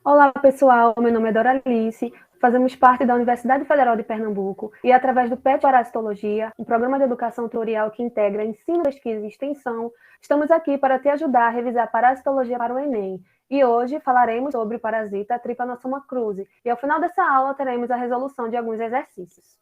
Olá, pessoal. Meu nome é Doralice. Fazemos parte da Universidade Federal de Pernambuco e, através do PET Parasitologia, um programa de educação tutorial que integra ensino, pesquisa e extensão, estamos aqui para te ajudar a revisar parasitologia para o Enem. E hoje falaremos sobre o parasita Trypanosoma cruzi. E ao final dessa aula teremos a resolução de alguns exercícios.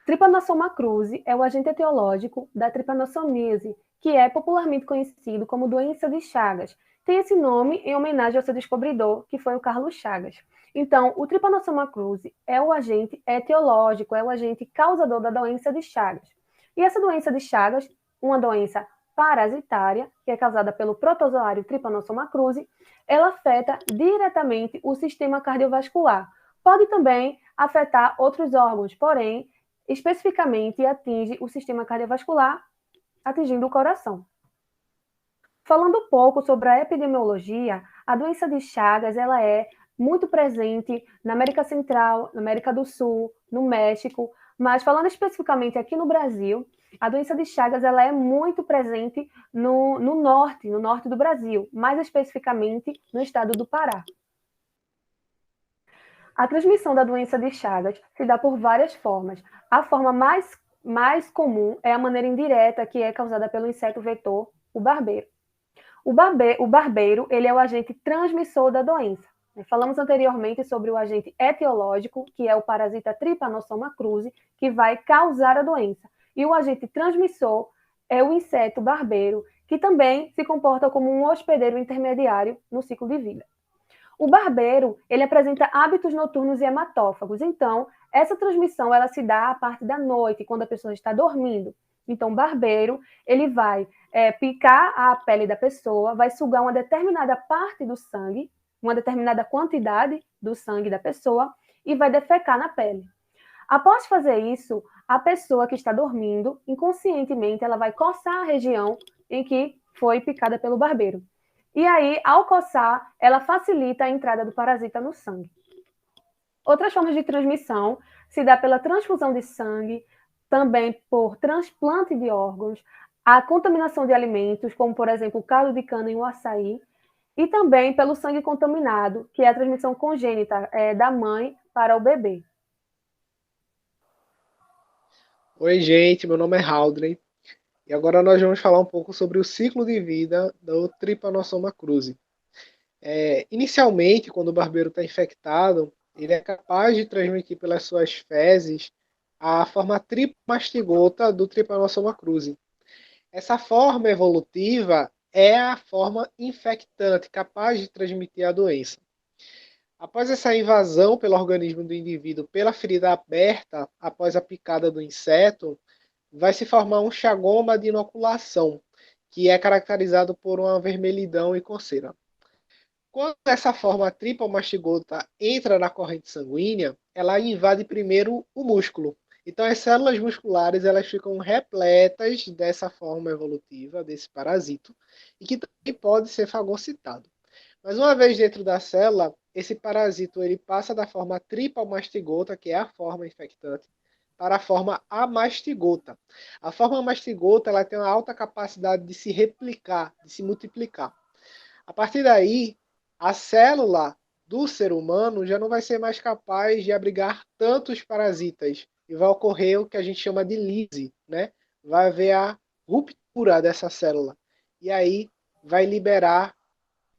Trypanosoma cruzi é o agente etiológico da tripanosomíase, que é popularmente conhecido como doença de Chagas. Tem esse nome em homenagem ao seu descobridor, que foi o Carlos Chagas. Então, o Trypanosoma cruzi é o agente etiológico, é o agente causador da doença de Chagas. E essa doença de Chagas, uma doença parasitária, que é causada pelo protozoário Trypanosoma cruzi, ela afeta diretamente o sistema cardiovascular. Pode também afetar outros órgãos, porém, especificamente atinge o sistema cardiovascular, atingindo o coração. Falando um pouco sobre a epidemiologia, a doença de Chagas ela é muito presente na América Central, na América do Sul, no México, mas falando especificamente aqui no Brasil, a doença de Chagas ela é muito presente no norte do Brasil, mais especificamente no estado do Pará. A transmissão da doença de Chagas se dá por várias formas. A forma mais comum é a maneira indireta, que é causada pelo inseto vetor, o barbeiro. O barbeiro ele é o agente transmissor da doença. Falamos anteriormente sobre o agente etiológico, que é o parasita Trypanosoma cruzi, que vai causar a doença. E o agente transmissor é o inseto barbeiro, que também se comporta como um hospedeiro intermediário no ciclo de vida. O barbeiro, ele apresenta hábitos noturnos e hematófagos. Então, essa transmissão ela se dá à parte da noite, quando a pessoa está dormindo. Então, o barbeiro, ele vai picar a pele da pessoa, vai sugar uma determinada parte do sangue, uma determinada quantidade do sangue da pessoa e vai defecar na pele. Após fazer isso, a pessoa que está dormindo, inconscientemente, ela vai coçar a região em que foi picada pelo barbeiro. E aí, ao coçar, ela facilita a entrada do parasita no sangue. Outras formas de transmissão se dá pela transfusão de sangue, também por transplante de órgãos, a contaminação de alimentos, como por exemplo o caldo de cana e o açaí, e também pelo sangue contaminado, que é a transmissão congênita da mãe para o bebê. Oi, gente, meu nome é Haldney e agora nós vamos falar um pouco sobre o ciclo de vida do Trypanosoma cruzi. Inicialmente, quando o barbeiro está infectado, ele é capaz de transmitir pelas suas fezes a forma tripomastigota do Trypanosoma cruzi. Essa forma evolutiva é a forma infectante, capaz de transmitir a doença. Após essa invasão pelo organismo do indivíduo pela ferida aberta após a picada do inseto, vai se formar um chagoma de inoculação, que é caracterizado por uma vermelhidão e coceira. Quando essa forma tripomastigota entra na corrente sanguínea, ela invade primeiro o músculo. Então as células musculares elas ficam repletas dessa forma evolutiva, desse parasito, e que também pode ser fagocitado. Mas uma vez dentro da célula, esse parasito ele passa da forma tripomastigota, que é a forma infectante, para a forma amastigota. A forma amastigota ela tem uma alta capacidade de se replicar, de se multiplicar. A partir daí, a célula do ser humano já não vai ser mais capaz de abrigar tantos parasitas e vai ocorrer o que a gente chama de lise, né? Vai haver a ruptura dessa célula e aí vai liberar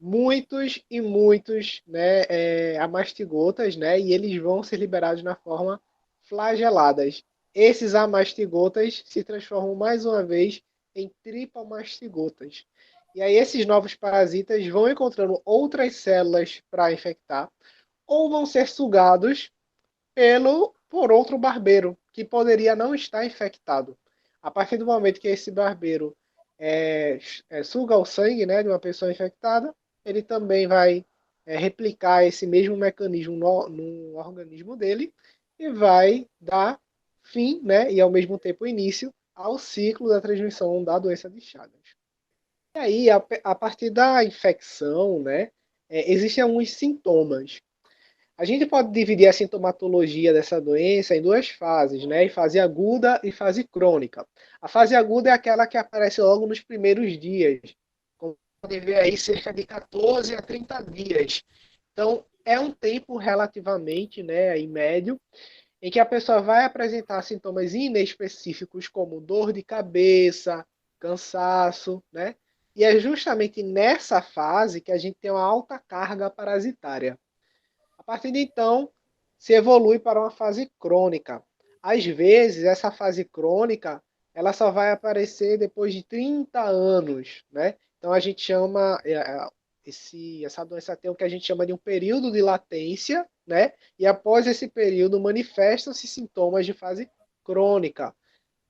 muitos e muitos, né, amastigotas, né? E eles vão ser liberados na forma flageladas. Esses amastigotas se transformam mais uma vez em tripomastigotas. E aí esses novos parasitas vão encontrando outras células para infectar ou vão ser sugados por outro barbeiro que poderia não estar infectado. A partir do momento que esse barbeiro suga o sangue, né, de uma pessoa infectada, ele também vai replicar esse mesmo mecanismo no organismo dele e vai dar fim, né, e ao mesmo tempo início ao ciclo da transmissão da doença de Chagas. E aí, a partir da infecção, né, existem alguns sintomas. A gente pode dividir a sintomatologia dessa doença em duas fases, né? Em fase aguda e fase crônica. A fase aguda é aquela que aparece logo nos primeiros dias. Como pode ver aí, cerca de 14 a 30 dias. Então, é um tempo relativamente, né, em médio, em que a pessoa vai apresentar sintomas inespecíficos como dor de cabeça, cansaço, né? E é justamente nessa fase que a gente tem uma alta carga parasitária. A partir de então, se evolui para uma fase crônica. Às vezes, essa fase crônica, ela só vai aparecer depois de 30 anos, né? Então a gente chama essa doença tem o que a gente chama de um período de latência, né? E após esse período manifestam-se sintomas de fase crônica.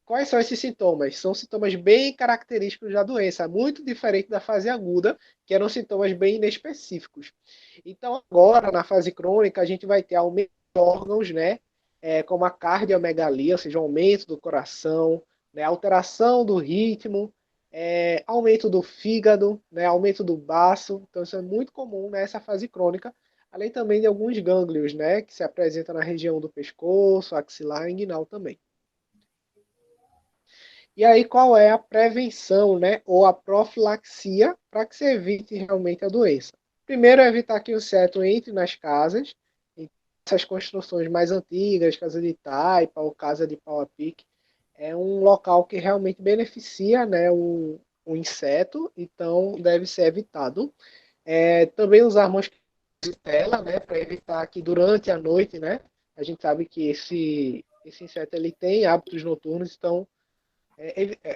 Quais são esses sintomas? São sintomas bem característicos da doença, muito diferente da fase aguda, que eram sintomas bem inespecíficos. Então, agora, na fase crônica, a gente vai ter aumento de órgãos, né? Como a cardiomegalia, ou seja, aumento do coração, né? Alteração do ritmo, aumento do fígado, né? Aumento do baço. Então, isso é muito comum nessa fase crônica, além também de alguns gânglios, né? Que se apresentam na região do pescoço, axilar e inguinal também. E aí, qual é a prevenção, né, ou a profilaxia para que se evite realmente a doença? Primeiro, é evitar que o inseto entre nas casas, em essas construções mais antigas, casa de taipa ou casa de pau a pique, é um local que realmente beneficia, né, o inseto, então deve ser evitado. Também usar mosquitos de tela, né, para evitar que durante a noite, né, a gente sabe que esse inseto ele tem hábitos noturnos, então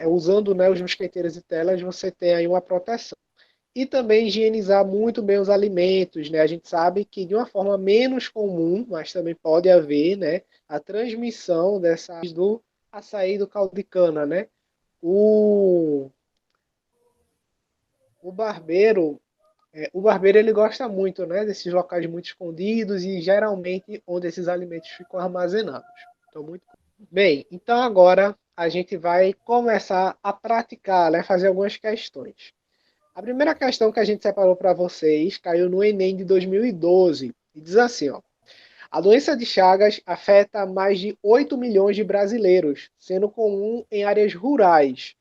usando, né, os mosqueteiros e telas, você tem aí uma proteção. E também higienizar muito bem os alimentos, né? A gente sabe que de uma forma menos comum, mas também pode haver, né, a transmissão dessa do açaí do caldo de cana, né? O, o barbeiro, o barbeiro ele gosta muito, né, desses locais muito escondidos e geralmente onde esses alimentos ficam armazenados. Então, muito bem, então agora a gente vai começar a praticar, né, fazer algumas questões. A primeira questão que a gente separou para vocês caiu no Enem de 2012 e diz assim, ó: a doença de Chagas afeta mais de 8 milhões de brasileiros, sendo comum em áreas rurais.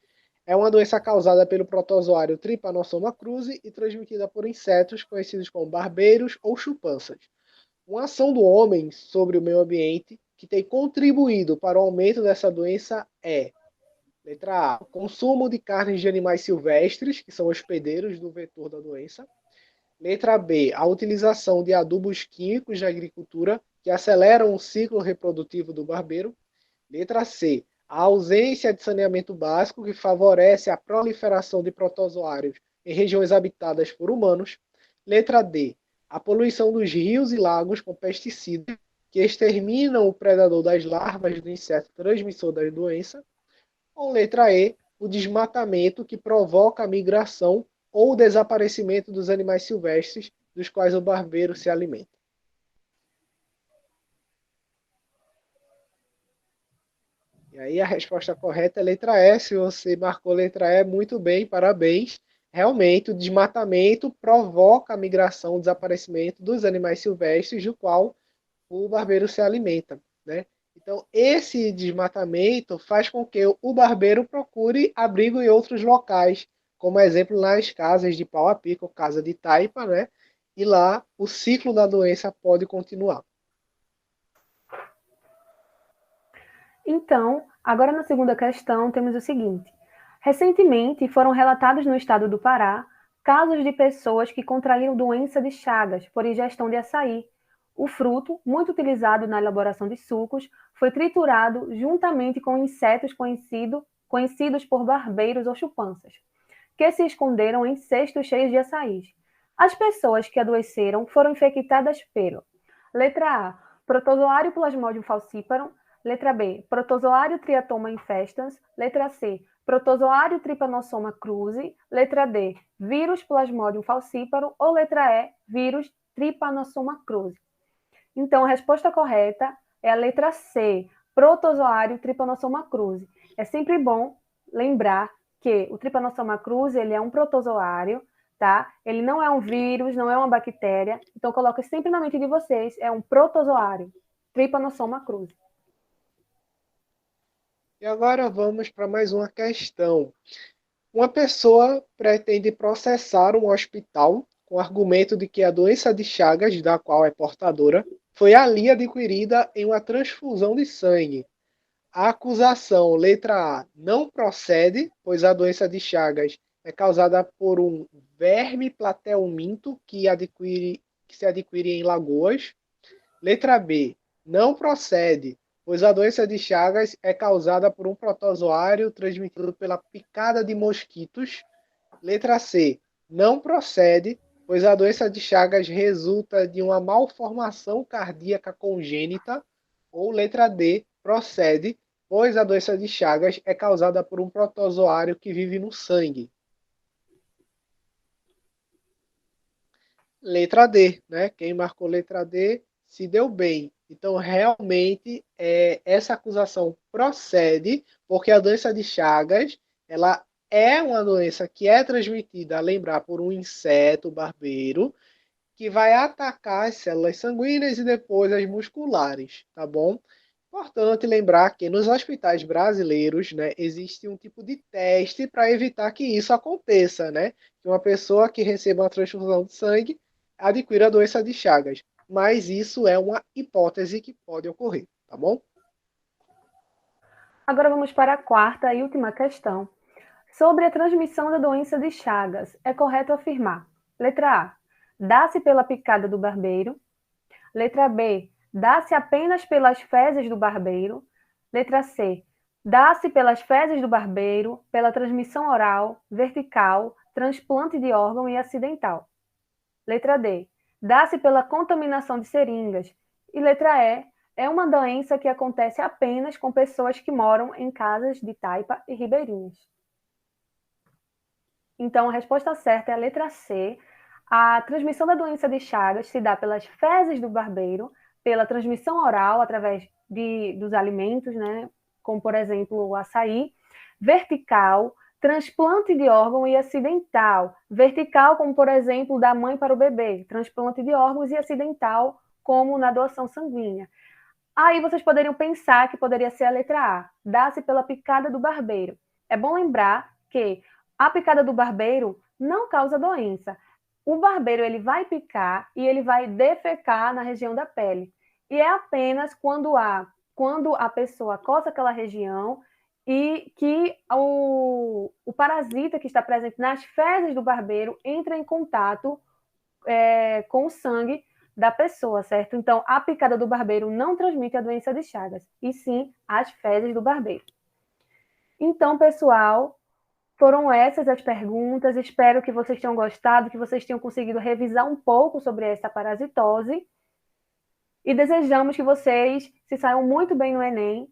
É uma doença causada pelo protozoário Trypanosoma cruzi e transmitida por insetos conhecidos como barbeiros ou chupanças. Uma ação do homem sobre o meio ambiente que tem contribuído para o aumento dessa doença é: letra A, o consumo de carnes de animais silvestres, que são hospedeiros do vetor da doença. Letra B, a utilização de adubos químicos na agricultura, que aceleram o ciclo reprodutivo do barbeiro. Letra C, a ausência de saneamento básico, que favorece a proliferação de protozoários em regiões habitadas por humanos. Letra D, a poluição dos rios e lagos com pesticidas, que exterminam o predador das larvas do inseto transmissor da doença. Ou letra E, o desmatamento que provoca a migração ou o desaparecimento dos animais silvestres dos quais o barbeiro se alimenta. E aí a resposta correta é letra E. Se você marcou letra E, muito bem, parabéns. Realmente, o desmatamento provoca a migração, o desaparecimento dos animais silvestres, do qual o barbeiro se alimenta, né? Então, esse desmatamento faz com que o barbeiro procure abrigo em outros locais, como exemplo nas casas de pau a pico, casa de taipa, né? E lá o ciclo da doença pode continuar. Então, agora na segunda questão, temos o seguinte: recentemente foram relatados no estado do Pará casos de pessoas que contraíram doença de Chagas por ingestão de açaí. O fruto, muito utilizado na elaboração de sucos, foi triturado juntamente com insetos conhecidos por barbeiros ou chupanças, que se esconderam em cestos cheios de açaí. As pessoas que adoeceram foram infectadas pelo: letra A, protozoário Plasmodium falciparum; letra B, protozoário Triatoma infestans; letra C, protozoário Trypanosoma cruzi; letra D, vírus Plasmodium falciparum; ou letra E, vírus Trypanosoma cruzi. Então, a resposta correta é a letra C, protozoário Trypanosoma cruzi. É sempre bom lembrar que o Trypanosoma cruzi ele é um protozoário, tá? Ele não é um vírus, não é uma bactéria. Então, coloque sempre na mente de vocês, é um protozoário, Trypanosoma cruzi. E agora vamos para mais uma questão. Uma pessoa pretende processar um hospital com o argumento de que a doença de Chagas, da qual é portadora, foi ali adquirida em uma transfusão de sangue. A acusação, letra A, não procede, pois a doença de Chagas é causada por um verme platelminto que se adquire em lagoas. Letra B, não procede, pois a doença de Chagas é causada por um protozoário transmitido pela picada de mosquitos. Letra C, não procede, pois a doença de Chagas resulta de uma malformação cardíaca congênita. Ou letra D, procede, pois a doença de Chagas é causada por um protozoário que vive no sangue. Letra D, né? Quem marcou letra D se deu bem. Então, realmente, essa acusação procede, porque a doença de Chagas, ela é uma doença que é transmitida, a lembrar, por um inseto barbeiro, que vai atacar as células sanguíneas e depois as musculares, tá bom? Importante lembrar que nos hospitais brasileiros, né, existe um tipo de teste para evitar que isso aconteça, né? Que uma pessoa que receba uma transfusão de sangue adquira a doença de Chagas. Mas isso é uma hipótese que pode ocorrer, tá bom? Agora vamos para a quarta e última questão. Sobre a transmissão da doença de Chagas, é correto afirmar: letra A, dá-se pela picada do barbeiro. Letra B, dá-se apenas pelas fezes do barbeiro. Letra C, dá-se pelas fezes do barbeiro, pela transmissão oral, vertical, transplante de órgão e acidental. Letra D, dá-se pela contaminação de seringas. E letra E, é uma doença que acontece apenas com pessoas que moram em casas de taipa e ribeirinhas. Então, a resposta certa é a letra C. A transmissão da doença de Chagas se dá pelas fezes do barbeiro, pela transmissão oral, através dos alimentos, né? Como, por exemplo, o açaí. Vertical, transplante de órgão e acidental. Vertical, como, por exemplo, da mãe para o bebê. Transplante de órgãos e acidental, como na doação sanguínea. Aí vocês poderiam pensar que poderia ser a letra A. Dá-se pela picada do barbeiro. É bom lembrar que a picada do barbeiro não causa doença. O barbeiro ele vai picar e ele vai defecar na região da pele. E é apenas quando a pessoa coça aquela região e que o parasita que está presente nas fezes do barbeiro entra em contato com o sangue da pessoa, certo? Então, a picada do barbeiro não transmite a doença de Chagas, e sim as fezes do barbeiro. Então, pessoal, foram essas as perguntas. Espero que vocês tenham gostado, que vocês tenham conseguido revisar um pouco sobre essa parasitose. E desejamos que vocês se saiam muito bem no Enem.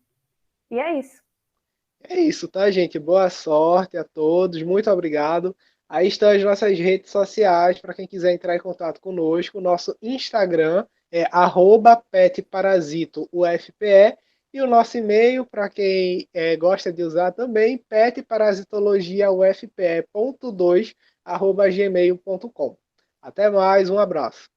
E é isso. É isso, tá, gente? Boa sorte a todos. Muito obrigado. Aí estão as nossas redes sociais para quem quiser entrar em contato conosco. O nosso Instagram é @petparasitoufpe e o nosso e-mail, para quem gosta de usar também, petparasitologiaufpe.2@gmail.com. Até mais, um abraço.